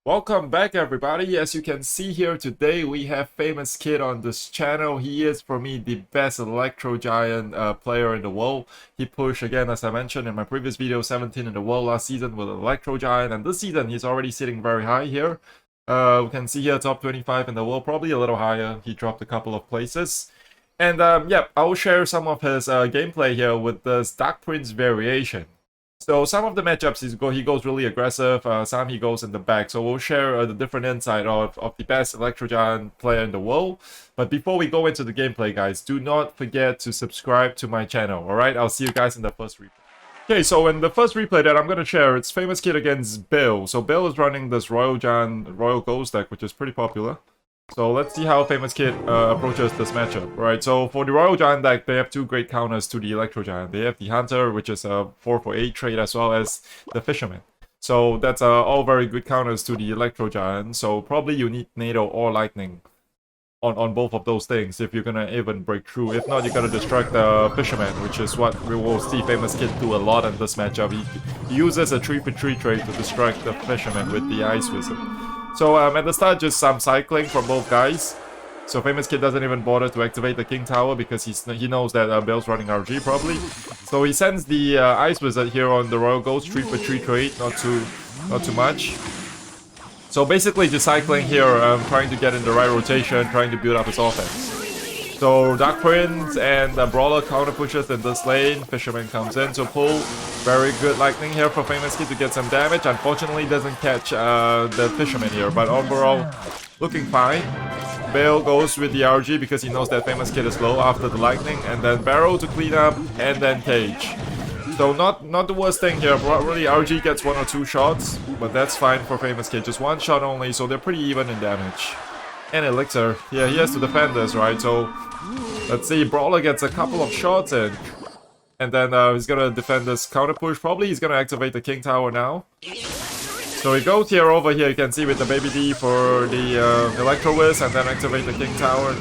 Welcome back, everybody. As you can see here today, we have Famouskid on this channel. He is, for me, the best Electro Giant player in the world. He pushed, again, as I mentioned in my previous video, 17 in the world last season with Electro Giant, and this season he's already sitting very high here. We can see here top 25 in the world, probably a little higher. He dropped a couple of places. And yeah, I will share some of his gameplay here with this Dark Prince variation. So some of the matchups he goes really aggressive, some he goes in the back. So we'll share the different insight of the best Electro Giant player in the world. But before we go into the gameplay, guys, do not forget to subscribe to my channel. Alright, I'll see you guys in the first replay. Okay, so in the first replay that I'm going to share, it's Famouskid against Bill. So Bill is running this Royal Ghost deck, which is pretty popular. So let's see how Famouskid approaches this matchup. Right, so for the Royal Giant deck, they have two great counters to the Electro Giant. They have the Hunter, which is a 4/8 trade, as well as the Fisherman. So that's all very good counters to the Electro Giant. So probably you need NATO or Lightning on both of those things if you're gonna even break through. If not, you gotta distract the Fisherman, which is what we will see Famouskid do a lot in this matchup. He uses a 3/3 trade to distract the Fisherman with the Ice Wizard. So at the start, just some cycling from both guys. So Famouskid doesn't even bother to activate the King Tower because he knows that Bill's running RG probably. So he sends the Ice Wizard here on the Royal Ghost, 3/3 trade, not too much. So basically just cycling here, trying to get in the right rotation, trying to build up his offense. So Dark Prince and Brawler counter pushes in this lane. Fisherman comes in to pull. Very good Lightning here for Famouskid to get some damage. Unfortunately, doesn't catch the Fisherman here, but overall, looking fine. Bale goes with the RG because he knows that Famouskid is low after the Lightning, and then Barrow to clean up, and then Cage. So not the worst thing here. Probably RG gets 1 or 2 shots, but that's fine for Famouskid. Just 1 shot only, so they're pretty even in damage. And Elixir, yeah, he has to defend this, right? So let's see, Brawler gets a couple of shots in. And then he's gonna defend this counter push. Probably he's gonna activate the King Tower now. So he goes here over here, you can see with the Baby D for the Electro Wiz, and then activate the King Tower.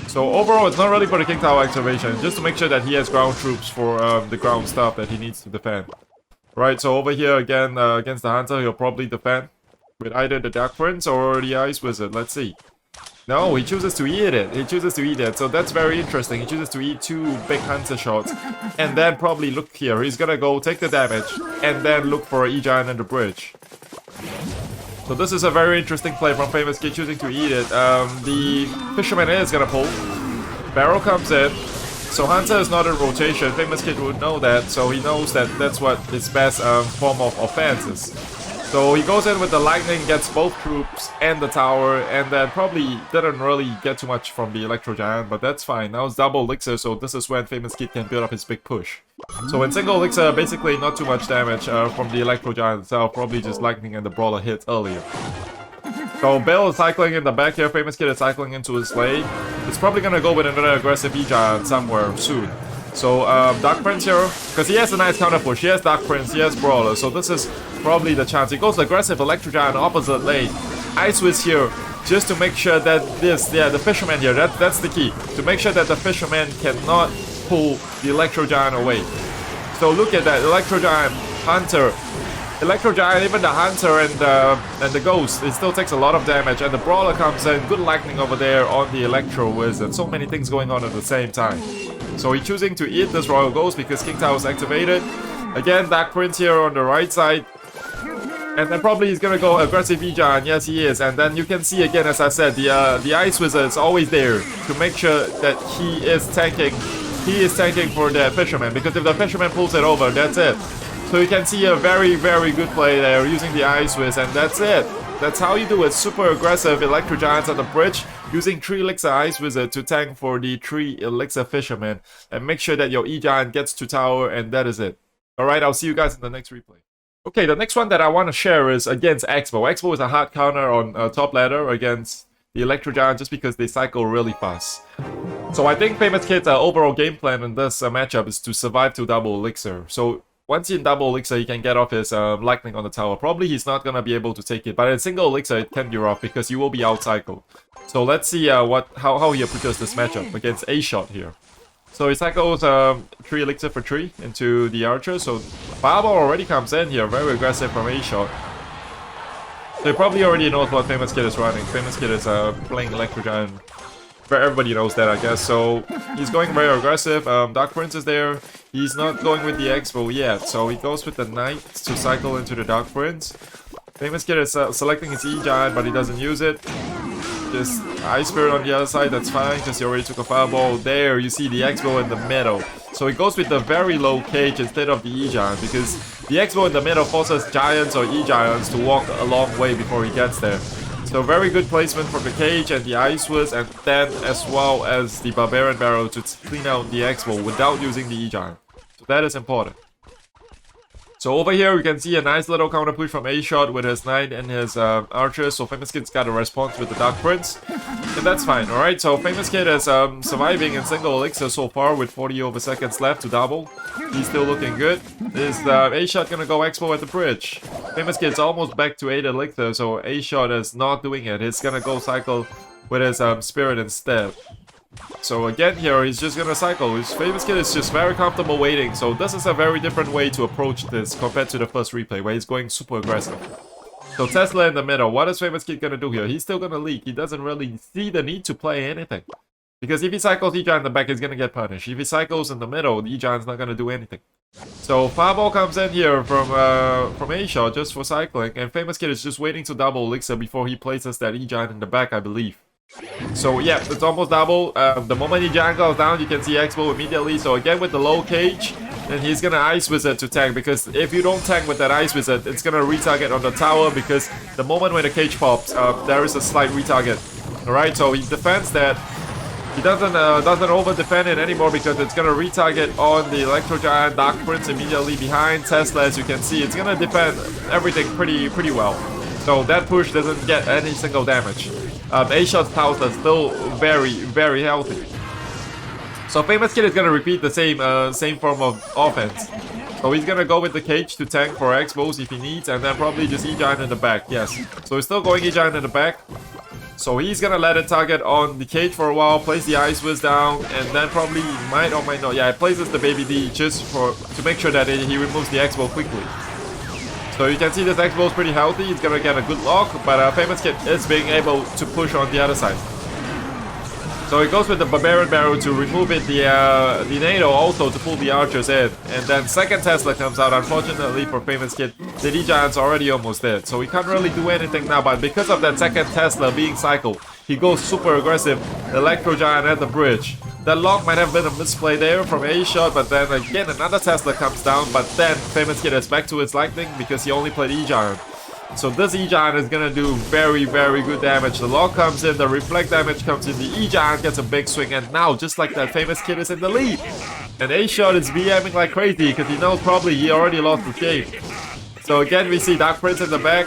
So overall, it's not really for the King Tower activation, just to make sure that he has ground troops for the ground stuff that he needs to defend. Right, so over here again, against the Hunter, he'll probably defend with either the Dark Prince or the Ice Wizard. Let's see. No, he chooses to eat it. He chooses to eat it. So that's very interesting. He chooses to eat 2 big Hunter shots. And then probably look here. He's gonna go take the damage. And then look for an E-Giant in the bridge. So this is a very interesting play from Famouskid, choosing to eat it. The Fisherman is gonna pull. Barrow comes in. So Hunter is not in rotation. Famouskid would know that. So he knows that that's what his best form of offense is. So he goes in with the Lightning, gets both troops and the tower, and then probably didn't really get too much from the Electro Giant, but that's fine. Now it's double Elixir, so this is when Famouskid can build up his big push. So in single Elixir, basically not too much damage from the Electro Giant itself, probably just Lightning and the Brawler hit earlier. So Bill is cycling in the back here, Famouskid is cycling into his lane. It's probably gonna go with another aggressive E-Giant somewhere soon. So Dark Prince here, because he has a nice counter push, he has Dark Prince, he has Brawler, so this is probably the chance. He goes aggressive Electro Giant opposite lane, Ice Wiz here, just to make sure that the Fisherman here, that's the key, to make sure that the Fisherman cannot pull the Electro Giant away. So look at that, Electro Giant, Hunter, Electro Giant, even the Hunter and the Ghost, it still takes a lot of damage, and the Brawler comes in, good Lightning over there on the Electro Wizard, so many things going on at the same time. So he's choosing to eat this Royal Ghost because King Tower is activated. Again, Dark Prince here on the right side. And then probably he's gonna go aggressive E-Giant, yes he is. And then you can see again, as I said, the Ice Wizard is always there to make sure that he is tanking for the Fisherman, because if the Fisherman pulls it over, that's it. So you can see a very, very good play there using the Ice Wiz, and that's it. That's how you do it. Super aggressive Electro Giants at the bridge, using 3 Elixir Ice Wizard to tank for the 3 Elixir Fisherman, and make sure that your E-Giant gets to tower, and that is it. Alright, I'll see you guys in the next replay. Okay, the next one that I want to share is against Expo. Expo is a hard counter on top ladder against the Electro Giant just because they cycle really fast. So I think Famouskid's overall game plan in this matchup is to survive to double Elixir. So once in double Elixir, he can get off his Lightning on the tower. Probably he's not gonna be able to take it, but in single Elixir, it can be rough because you will be out-cycled. So let's see how he approaches this matchup against A-Shot here. So he cycles 3 Elixir for 3 into the Archer. So Fireball already comes in here, very aggressive from A-Shot. So he probably already knows what Famouskid is running. Famouskid is playing Electro Giant. Everybody knows that, I guess. So he's going very aggressive. Dark Prince is there. He's not going with the Expo yet. So he goes with the Knight to cycle into the Dark Prince. Famouskid is selecting his E-Giant, but he doesn't use it. Just Ice Spirit on the other side, that's fine, because he already took a Fireball. There, you see the Expo in the middle. So he goes with the very low cage instead of the E-Giant, because the Expo in the middle forces Giants or E-Giants to walk a long way before he gets there. So very good placement from the cage and the Ice Whiz, and then as well as the Barbarian Barrel to clean out the Expo without using the E-Giant. So that is important. So over here we can see a nice little counter push from A-Shot with his Knight and his Archers. So Famouskid's got a response with the Dark Prince. And that's fine, alright? So Famouskid is surviving in single elixir so far with 40 over seconds left to double. He's still looking good. Is A-Shot gonna go Expo at the bridge? Famouskid's almost back to 8 elixir, so A-Shot is not doing it. He's gonna go cycle with his Spirit instead. So again here, he's just gonna cycle. His Famouskid is just very comfortable waiting. So this is a very different way to approach this compared to the first replay, where he's going super aggressive. So Tesla in the middle. What is Famouskid gonna do here? He's still gonna leak. He doesn't really see the need to play anything. Because if he cycles E-Giant in the back, he's gonna get punished. If he cycles in the middle, the E-Giant's not gonna do anything. So Fireball comes in here from A-Shot just for cycling. And Famouskid is just waiting to double elixir before he places that E-Giant in the back, I believe. So yeah, it's almost double. The moment E-Giant goes down, you can see Expo immediately. So again with the low cage, and he's gonna Ice Wizard to tank, because if you don't tank with that Ice Wizard, it's gonna retarget on the tower, because the moment when the cage pops, there is a slight retarget. Alright, so he defends that. He doesn't over defend it anymore, because it's gonna retarget on the Electro Giant. Dark Prince immediately behind Tesla, as you can see. It's gonna defend everything pretty well. So that push doesn't get any single damage. A-Shot's towers are still very healthy. So Famouskid is gonna repeat the same form of offense. So he's gonna go with the cage to tank for Expos if he needs, and then probably just E-Giant in the back, yes. So he's still going E-Giant in the back. So he's gonna let it target on the cage for a while, place the Ice Whiz down, and then probably might or might not. Yeah, he places the Baby D just to make sure that he removes the Expo quickly. So you can see this Expo is pretty healthy. He's gonna get a good lock, but Famouskid is being able to push on the other side. So he goes with the Barbarian Barrel to remove it, the NATO also to pull the Archers in. And then second Tesla comes out. Unfortunately for Famouskid, the D-Giant's already almost dead. So he can't really do anything now, but because of that second Tesla being cycled, he goes super aggressive, Electro Giant at the bridge. That lock might have been a misplay there from A-Shot, but then again another Tesla comes down, but then Famouskid is back to his lightning because he only played E-Giant. So this E-Giant is gonna do very good damage. The lock comes in, the reflect damage comes in, the E-Giant gets a big swing, and now just like that, Famouskid is in the lead. And A-Shot is VMing like crazy because he knows probably he already lost the game. So again we see Dark Prince in the back.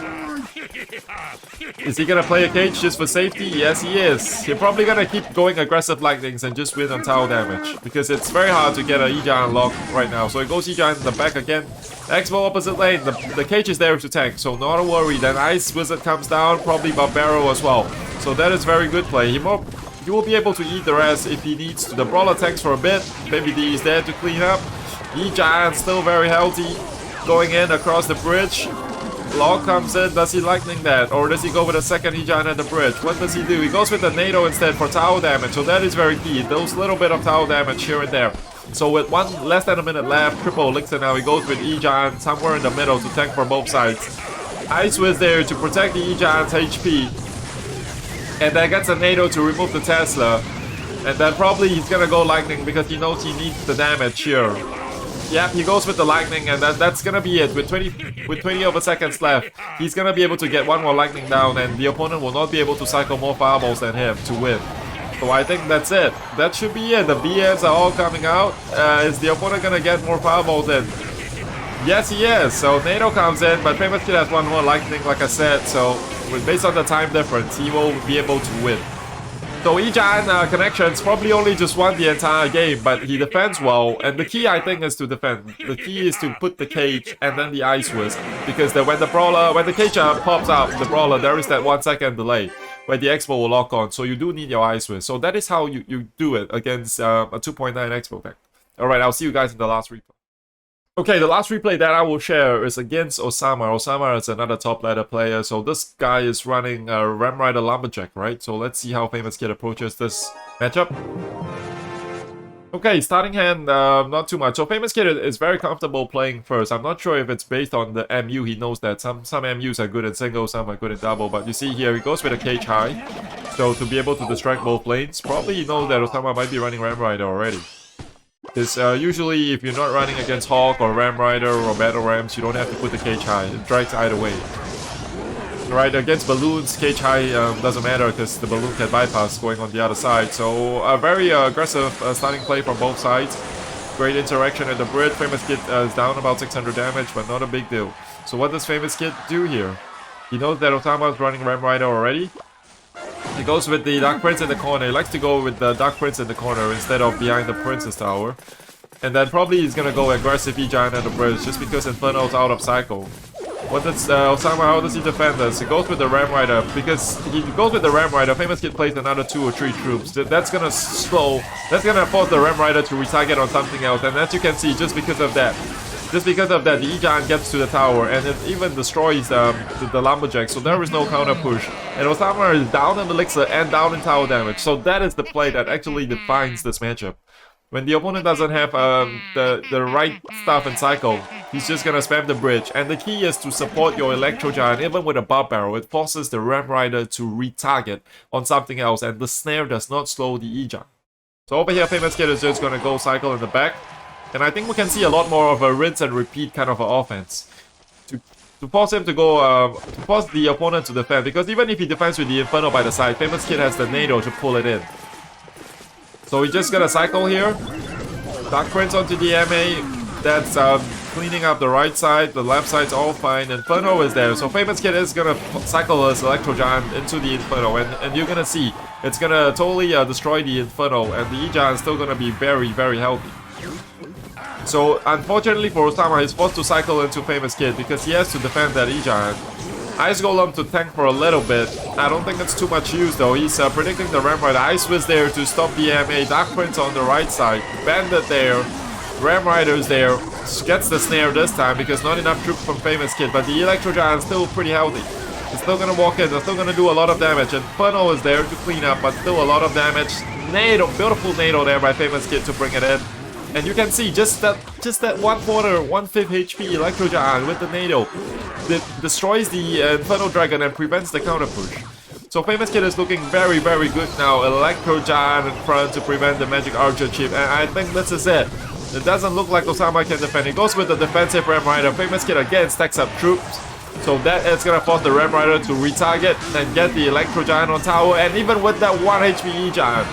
Is he gonna play a cage just for safety? Yes, he is. You're probably gonna keep going aggressive lightnings and just win on tower damage, because it's very hard to get an E-Giant lock right now. So it goes E-Giant in the back again. Expo opposite lane. The cage is there to tank, so not a worry. Then Ice Wizard comes down, probably Barbaro as well. So that is very good play. He will be able to eat the rest if he needs to. The Brawler tanks for a bit. Baby D is there to clean up. E-Giant still very healthy. Going in across the bridge. Lock comes in, does he lightning that? Or does he go with a second E-Giant at the bridge? What does he do? He goes with the NATO instead for tower damage, so that is very key. Those little bit of tower damage here and there. So with less than a minute left, triple elixir now, he goes with E-Giant somewhere in the middle to tank for both sides. Ice Whiz there to protect the E-Giant's HP. And then gets a NATO to remove the Tesla. And then probably he's gonna go lightning because he knows he needs the damage here. Yeah, he goes with the lightning, and that's gonna be it. With 20 over seconds left, he's gonna be able to get one more lightning down, and the opponent will not be able to cycle more fireballs than him to win. So I think that's it. That should be it. The VMs are all coming out. Is the opponent gonna get more fireballs in? Yes, he is. So NATO comes in, but Famouskid has one more lightning, like I said. So based on the time difference, he will be able to win. So E-Giant connections probably only just won the entire game, but he defends well, and the key I think is to defend. The key is to put the cage and then the Ice Whiz, because when the cage pops out, the Brawler, there is that 1 second delay where the Expo will lock on, so you do need your Ice Whiz. So that is how you do it against a 2.9 Expo deck. Alright, I'll see you guys in the last replay. Okay, the last replay that I will share is against Osama. Osama is another top ladder player, so this guy is running a Ram Rider Lumberjack, right? So let's see how Famouskid approaches this matchup. Okay, starting hand, not too much. So Famouskid is very comfortable playing first. I'm not sure if it's based on the MU. He knows that some MUs are good in single, some are good in double. But you see here, he goes with a cage high. So to be able to distract both lanes, probably you know that Osama might be running Ram Rider already. Because usually if you're not running against Hawk or Ram Rider or Battle Rams, you don't have to put the cage high. It drags either way. Right, against balloons, cage high doesn't matter because the balloon can bypass going on the other side. So a very aggressive starting play from both sides. Great interaction at the bridge. Famouskid is down about 600 damage, but not a big deal. So what does Famouskid do here? He knows that Osama is running Ram Rider already. He goes with the Dark Prince in the corner. He likes to go with the Dark Prince in the corner instead of behind the Princess Tower. And then probably he's gonna go aggressive E-Giant at the bridge just because Inferno's out of cycle. What does Osama, how does he defend this? He goes with the Ram Rider. Because he goes with the Ram Rider, Famouskid plays another 2 or 3 troops. That's gonna that's gonna force the Ram Rider to retarget on something else. And as you can see, just because of that, the E-Giant gets to the tower and it even destroys the Lumberjack, so there is no counter push. And Osama is down in Elixir and down in tower damage, so that is the play that actually defines this matchup. When the opponent doesn't have the right stuff in cycle, he's just gonna spam the bridge. And the key is to support your Electro Giant even with a Bob Barrel. It forces the Ram Rider to retarget on something else, and the snare does not slow the E-Giant. So over here, Famouskid is just gonna go cycle in the back. And I think we can see a lot more of a rinse and repeat kind of an offense. To force him to go, to force the opponent to defend. Because even if he defends with the Inferno by the side, Famouskid has the NATO to pull it in. So we're just gonna cycle here. Dark Prince onto the MA. That's cleaning up the right side. The left side's all fine. Inferno is there. So Famouskid is gonna cycle his Electro Giant into the Inferno. And you're gonna see, it's gonna totally destroy the Inferno. And the E-Giant is still gonna be very, very healthy. So, unfortunately for Osama, he's forced to cycle into Famouskid because he has to defend that E-Giant. Ice Golem to tank for a little bit. I don't think it's too much use though. He's predicting the Ram Rider. Ice Wiz there to stop the MA. Dark Prince on the right side. Bandit there. Ram Rider's there. Gets the snare this time because not enough troops from Famouskid. But the Electro Giant's still pretty healthy. He's still gonna walk in. They're still gonna do a lot of damage. Inferno is there to clean up, but still a lot of damage. NATO, beautiful NATO there by Famouskid to bring it in. And you can see just that 1/4, 1/5 HP Electro Giant with the NATO that destroys the Inferno Dragon and prevents the counter push. So Famouskid is looking very, very good now. Electro Giant in front to prevent the Magic Archer chip, and I think this is it. It doesn't look like Osama can defend. He goes with the defensive Ram Rider. Famouskid again stacks up troops. So that is gonna force the Ram Rider to retarget and get the Electro Giant on tower, and even with that 1 HP E-Giant,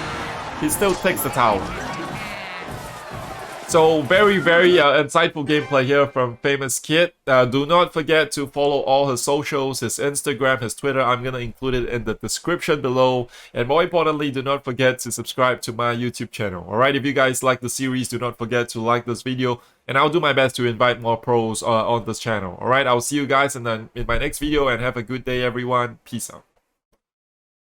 he still takes the tower. So very, very insightful gameplay here from Famouskid. Do not forget to follow all his socials, his Instagram, his Twitter. I'm going to include it in the description below. And more importantly, do not forget to subscribe to my YouTube channel. Alright, if you guys like the series, do not forget to like this video. And I'll do my best to invite more pros on this channel. Alright, I'll see you guys in my next video and have a good day everyone. Peace out.